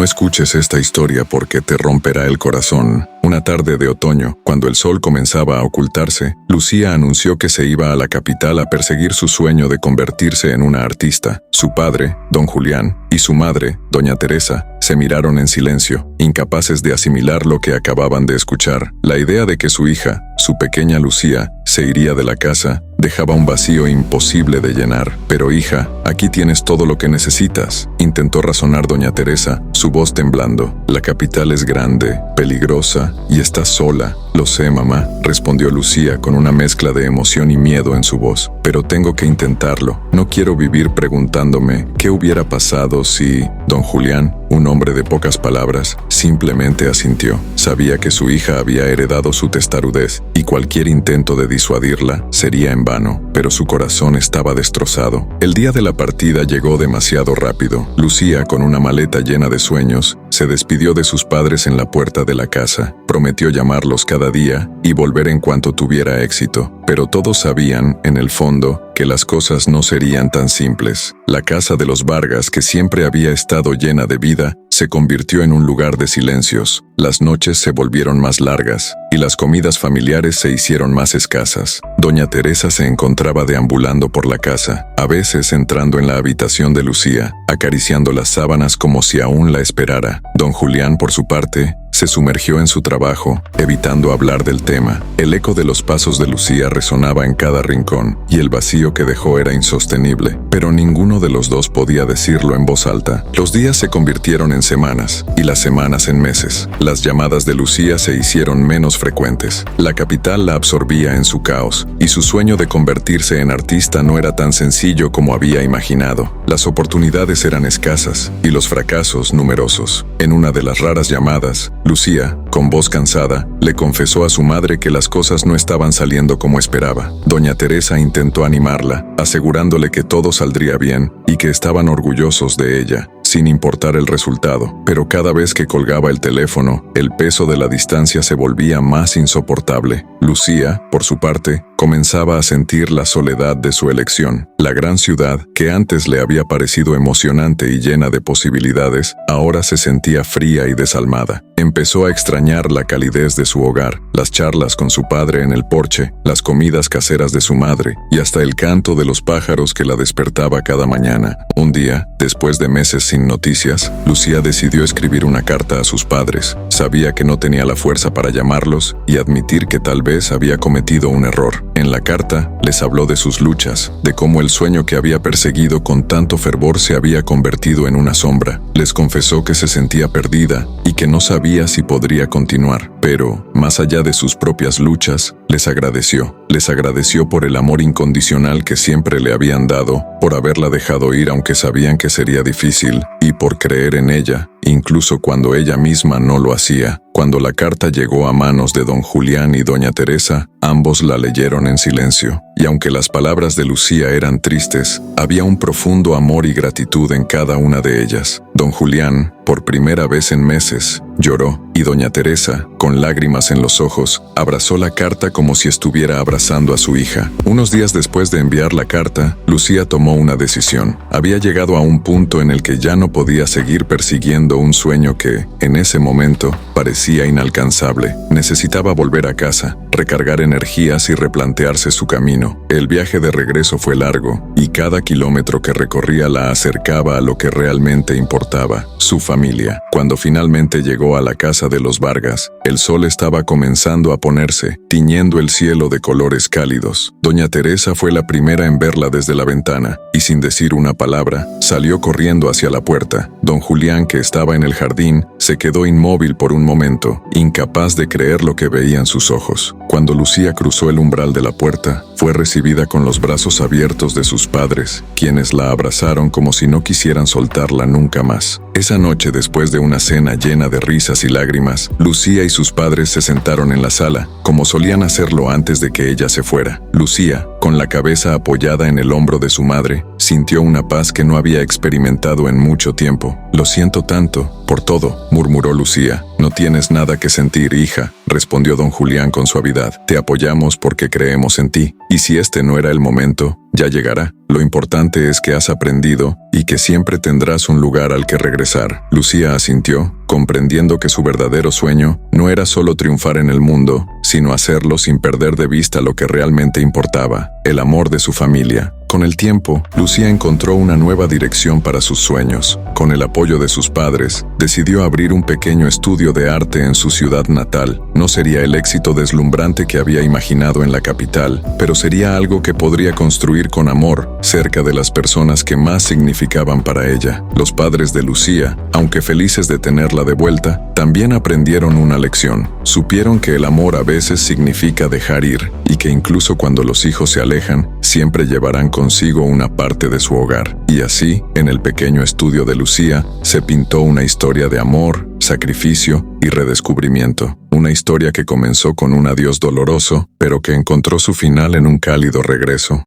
escuches esta historia porque te romperá el corazón. Una tarde de otoño, cuando el sol comenzaba a ocultarse, Lucía anunció que se iba a la capital a perseguir su sueño de convertirse en una artista. Su padre, don Julián, y su madre, doña Teresa, se miraron en silencio, incapaces de asimilar lo que acababan de escuchar. La idea de que su hija, su pequeña Lucía, se iría de la casa, dejaba un vacío imposible de llenar. Pero hija, aquí tienes todo lo que necesitas, intentó razonar doña Teresa, su voz temblando. La capital es grande, peligrosa, y estás sola. Lo sé, mamá, respondió Lucía con una mezcla de emoción y miedo en su voz. Pero tengo que intentarlo. No quiero vivir preguntándome qué hubiera pasado si... Don Julián, un hombre de pocas palabras, simplemente asintió. Sabía que su hija había heredado su testarudez y cualquier intento de disuadirla sería en vano, pero su corazón estaba destrozado. El día de la partida llegó demasiado rápido. Lucía, con una maleta llena de sueños, se despidió de sus padres en la puerta de la casa. Prometió llamarlos cada día y volver en cuanto tuviera éxito. Pero todos sabían, en el fondo, que las cosas no serían tan simples. La casa de los Vargas, que siempre había estado llena de vida, se convirtió en un lugar de silencios. Las noches se volvieron más largas y las comidas familiares se hicieron más escasas. Doña Teresa se encontraba deambulando por la casa, a veces entrando en la habitación de Lucía, acariciando las sábanas como si aún la esperara. Don Julián, por su parte, se sumergió en su trabajo, evitando hablar del tema. El eco de los pasos de Lucía resonaba en cada rincón, y el vacío que dejó era insostenible. Pero ninguno de los dos podía decirlo en voz alta. Los días se convirtieron en semanas, y las semanas en meses. Las llamadas de Lucía se hicieron menos frecuentes. La capital la absorbía en su caos, y su sueño de convertirse en artista no era tan sencillo como había imaginado. Las oportunidades eran escasas, y los fracasos numerosos. En una de las raras llamadas, Lucía, con voz cansada, le confesó a su madre que las cosas no estaban saliendo como esperaba. Doña Teresa intentó animarla, asegurándole que todo saldría bien y que estaban orgullosos de ella, sin importar el resultado. Pero cada vez que colgaba el teléfono, el peso de la distancia se volvía más insoportable. Lucía, por su parte, comenzaba a sentir la soledad de su elección. La gran ciudad, que antes le había parecido emocionante y llena de posibilidades, ahora se sentía fría y desalmada. Empezó a extrañar la calidez de su hogar, las charlas con su padre en el porche, las comidas caseras de su madre y hasta el canto de los pájaros que la despertaba cada mañana. Un día, después de meses sin noticias, Lucía decidió escribir una carta a sus padres. Sabía que no tenía la fuerza para llamarlos y admitir que tal vez había cometido un error. En la carta, les habló de sus luchas, de cómo el sueño que había perseguido con tanto fervor se había convertido en una sombra. Les confesó que se sentía perdida y que no sabía si podría continuar. Pero, más allá de sus propias luchas, les agradeció. Les agradeció por el amor incondicional que siempre le habían dado, por haberla dejado ir aunque sabían que sería difícil, y por creer en ella, incluso cuando ella misma no lo hacía. Cuando la carta llegó a manos de don Julián y doña Teresa, ambos la leyeron en silencio. Y aunque las palabras de Lucía eran tristes, había un profundo amor y gratitud en cada una de ellas. Don Julián, por primera vez en meses, lloró, y doña Teresa, con lágrimas en los ojos, abrazó la carta como si estuviera abrazando a su hija. Unos días después de enviar la carta, Lucía tomó una decisión. Había llegado a un punto en el que ya no podía seguir persiguiendo un sueño que, en ese momento, parecía inalcanzable. Necesitaba volver a casa, recargar energías y replantearse su camino. El viaje de regreso fue largo, y cada kilómetro que recorría la acercaba a lo que realmente importaba, su familia. Cuando finalmente llegó a la casa de los Vargas, el sol estaba comenzando a ponerse, tiñendo el cielo de colores cálidos. Doña Teresa fue la primera en verla desde la ventana, y sin decir una palabra, salió corriendo hacia la puerta. Don Julián, que estaba en el jardín, se quedó inmóvil por un momento, incapaz de creer lo que veían sus ojos. Cuando Lucía cruzó el umbral de la puerta, fue recibida con los brazos abiertos de sus padres, quienes la abrazaron como si no quisieran soltarla nunca más. Esa noche, después de una cena llena de risas y lágrimas, Lucía y sus padres se sentaron en la sala, como solían hacerlo antes de que ella se fuera. Lucía, con la cabeza apoyada en el hombro de su madre, sintió una paz que no había experimentado en mucho tiempo. «Lo siento tanto, por todo», murmuró Lucía. No tienes nada que sentir, hija, respondió don Julián con suavidad. Te apoyamos porque creemos en ti. Y si este no era el momento, ya llegará. Lo importante es que has aprendido y que siempre tendrás un lugar al que regresar. Lucía asintió, comprendiendo que su verdadero sueño no era solo triunfar en el mundo, sino hacerlo sin perder de vista lo que realmente importaba, el amor de su familia. Con el tiempo, Lucía encontró una nueva dirección para sus sueños. Con el apoyo de sus padres, decidió abrir un pequeño estudio de arte en su ciudad natal. No sería el éxito deslumbrante que había imaginado en la capital, pero sería algo que podría construir con amor, cerca de las personas que más significaban para ella. Los padres de Lucía, aunque felices de tenerla de vuelta, también aprendieron una lección. Supieron que el amor a veces significa dejar ir, y que incluso cuando los hijos se alejan, siempre llevarán consigo una parte de su hogar. Y así, en el pequeño estudio de Lucía, se pintó una historia de amor, sacrificio y redescubrimiento. Una historia que comenzó con un adiós doloroso, pero que encontró su final en un cálido regreso.